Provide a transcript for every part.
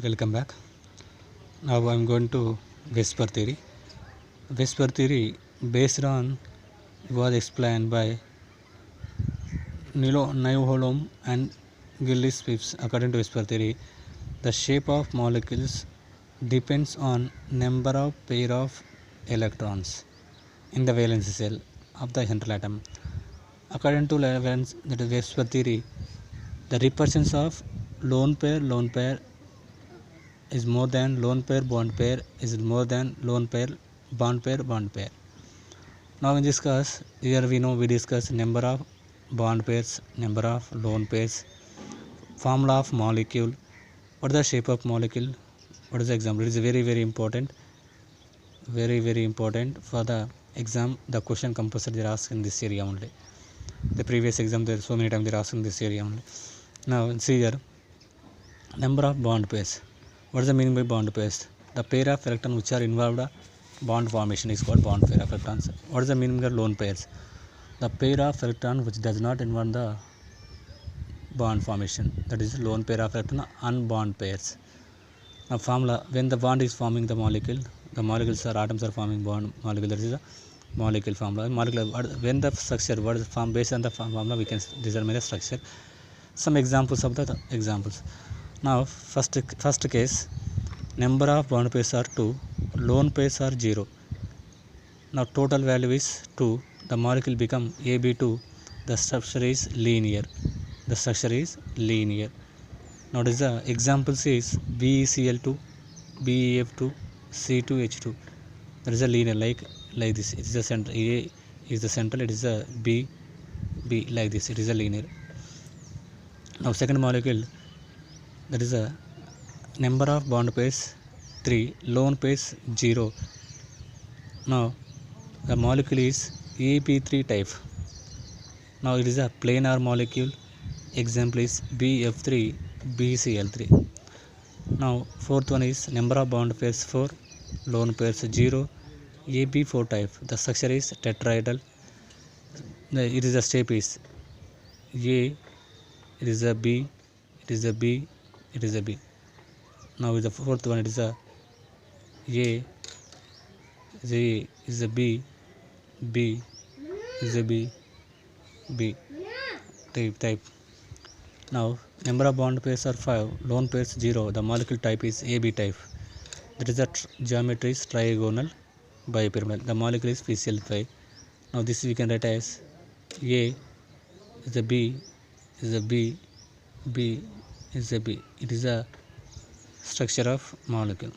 Welcome back. Now I'm going to whisper theory. Whisper theory based on was explained by Nilo Neuholm and Gillis Phipps. According to whisper theory, the shape of molecules depends on number of pair of electrons in the valence shell of the central atom. According to the whisper theory, the repressions of lone pair is more than lone pair bond pair is more than lone pair bond pair. Now in this class, here we discuss number of bond pairs, number of lone pairs, formula of molecule, what is the shape of molecule, what is the example. It is very important, very important for the exam. The question compulsory they are asked in this area only. The previous exam there so many times they are asked in this area only. Now see here, number of bond pairs. What is the meaning by bond pairs? The pair of electrons which are involved in bond formation is called bond pair of electrons. What is the meaning of lone pairs? The pair of electrons which does not involve the bond formation, that is lone pair of electron unbond pairs. Now formula, when the bond is forming the molecules or atoms are forming bond molecule, that is a molecule formula. When the structure, what is formed based on the formula, we can determine the structure. Some examples of the examples. Now first case, number of bond pairs are 2, lone pairs are 0. Now total value is 2. The molecule become AB2. The structure is linear. Notice the examples is BeCl2, BeF2, C2H2. There is a linear like this. It is the center. A is the central. It is a B like this. It is a linear. Now second molecule, that is a number of bond pairs 3, lone pairs 0. Now the molecule is AB3 type. Now it is a planar molecule. Example is BF3, BCl3. Now fourth one is number of bond pairs 4, lone pairs 0, AB4 type. The structure is tetrahedral. It is the shape is A, it is a B, it is a B, it is a B. Now the fourth one, it is a A, is a B, B is a B, B type. Now number of bond pairs are 5, lone pairs 0. The molecule type is AB type. That is the geometry is trigonal bipyramidal. The molecule is PCl5. Now this we can write as A is a B, is a B, B is a B. It is a structure of molecule.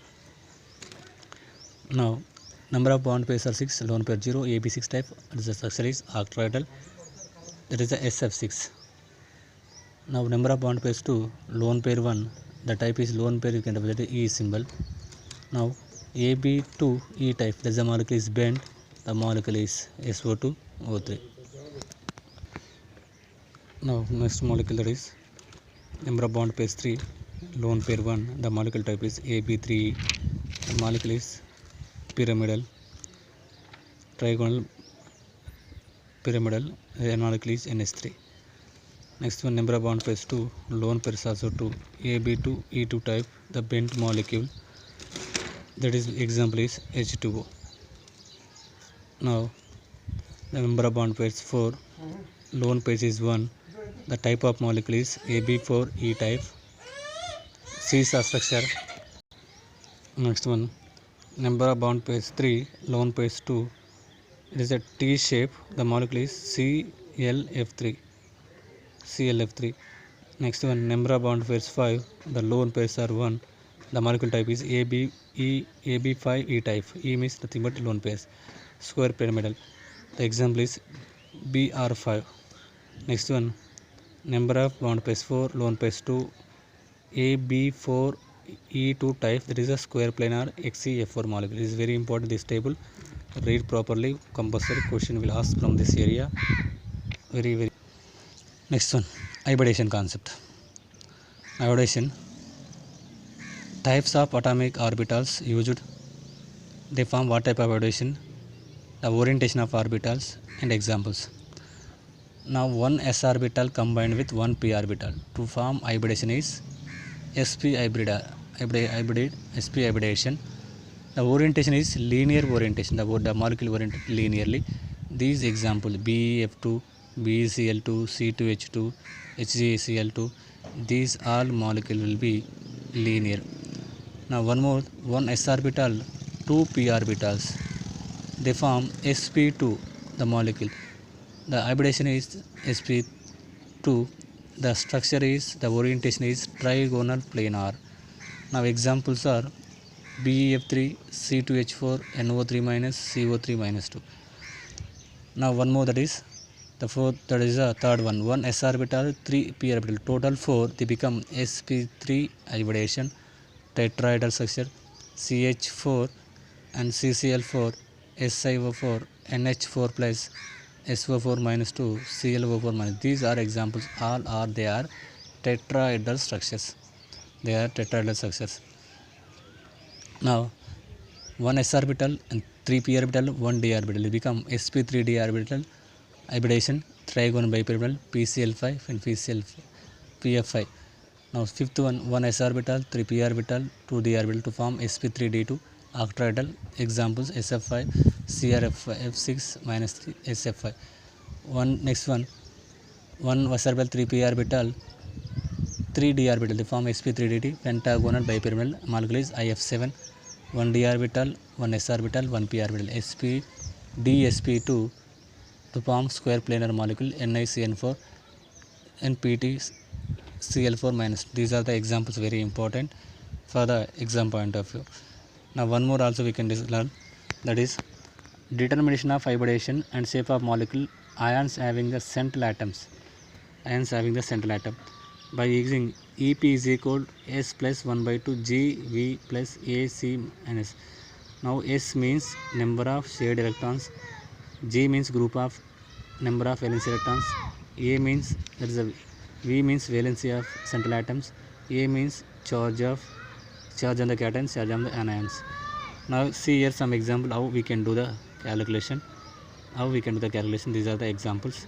Now number of bond pairs are 6, lone pair 0, AB6 type. The structure is octahedral. That is the SF6. Now number of bond pairs 2, lone pair 1. The type is lone pair. You can represent the E symbol. Now AB2 E type. That is the molecule is bent. The molecule is SO2 O3. Now next molecule, that is number of bond pairs 3, lone pair 1. The molecule type is AB3E. The molecule is pyramidal, trigonal pyramidal. The molecule is NH3. Next one, number of bond pairs 2, lone pairs also 2, AB2 E2 type. The bent molecule, that is example is H2O. Now the number of bond pairs 4, lone pairs is 1. The type of molecule is AB4 E type. C is the structure. Next one, number of bond pairs 3, lone pairs 2. It is a T shape. The molecule is ClF3. Next one, number of bond pairs 5. The lone pairs are 1. The molecule type is AB5 E type. E means nothing but lone pairs. Square pyramidal. The example is BR5. Next one, number of bond pairs 4, lone pairs 2. AB4 E2 type. That is a square planar XeF4 molecule. It is very important, this table. Read properly. Compulsory question will ask from this area. Very. Next one, hybridization concept. Hybridization. Types of atomic orbitals used. They form what type of hybridization? The orientation of orbitals and examples. Now one s orbital combined with one p orbital to form hybridization is sp hybrid sp hybridation. The orientation is linear orientation. The molecule oriented linearly. These examples BeF2, BeCl2, C2H2, HgCl2, these all molecule will be linear. Now one more, one s orbital, two p orbitals, they form sp2, the molecule. The hybridization is sp2. The structure is, the orientation is trigonal planar. Now examples are BeF3, C2H4, NO3 minus, CO3 minus 2. Now one more, that is the fourth, that is the third one. One s orbital, three p orbital, total 4. They become sp3 hybridization, tetrahedral structure, CH4 and CCl4, SiO4, NH4 plus, SO4 minus 2, ClO4 minus. These are examples. All are, they are tetrahedral structures. They are tetrahedral structures. Now one s orbital and 3 p orbital, 1 d orbital, they become sp3d orbital hybridization, trigonal bipyramidal, PCl5 and PF5. Now fifth one, one s orbital, 3 p orbital, 2 d orbital to form sp3d2 octahedral. Examples SF5, CrF6 minus 3, SF5. Next one, one s orbital, 3 p orbital, 3 d orbital, they form sp3dt, pentagonal bipyramidal. Molecule is IF7. 1 d orbital, 1 s orbital, 1 p orbital, sp2 to form square planar molecule, NiCN4 and PtCl4 minus. These are the examples, very important for the exam point of view. Now one more also we can learn, that is determination of hybridization and shape of molecule, ions having the central atoms. Ions having the central atom by using EP is equal S plus 1 by 2 GV plus AC minus. Now S means number of shared electrons, G means group of number of valence electrons, A means, that is a V means valency of central atoms, A means charge on the cations, charge on the anions. Now see here some example how we can do the calculation. These are the examples.